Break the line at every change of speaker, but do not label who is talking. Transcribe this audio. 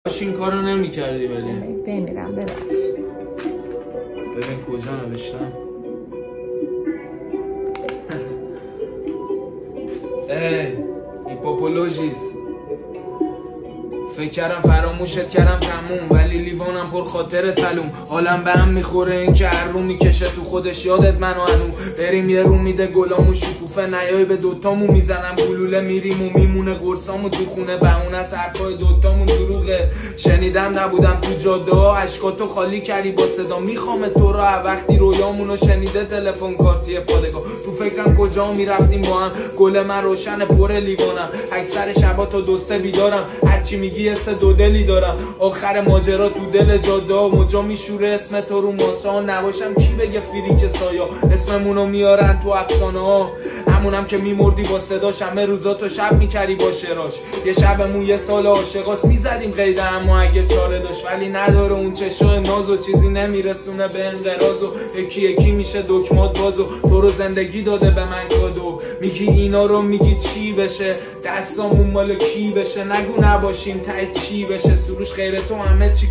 این کارو نمی کردی ولی
بمیرم ببخش.
ببین کجا نوشتم. هیپوپولوژیس. فکر کردم فراموشت کردم تموم، ولی لیوانم پر خاطر تلوم. حالم به هم میخوره این که هر رو میکشه تو خودش یادت منو هنوم. بریم یه رو میده گلامو شکوفه نیای به دوتامو میزنم گلوله. میریم و میمونه قرصامو تو خونه بهونه از حرفای دوتامون دروغه. شنیدم نبودم تو جاده ها اشکاتو خالی کردی با صدا. میخوام تو رو وقتی رویامونو شنیده تلفن کارتی پادگاه. تو فکرم کجا میرفتیم با هم، گل من روشن پر لیوانم. اکثر شبا تا دو سه بیدارم، هرچی میگی حس دو دلی دارم. آخر ماجرا تو دل جاده ها مجا میشوره اسم تو رو ماسا. نباشم کی بگه فریک سایا، اسممونو میارن تو افسانه ها. همونم که میمردی با صداش، همه روزاتو شب میکردی با شراش. یه شبمون یه سال عاشقاست میزدیم قیده اما اگه چاره داشت. ولی نداره اون چشای ناز و چیزی نمیرسونه به انقراض. و یکی یکی میشه دکمات بازو. تو رو زندگی داده به من کادو. میگی اینا رو میگی چی بشه، دستامون مال کی بشه. نگو نباشیم ته چی بشه، سروش غیر تو همه چی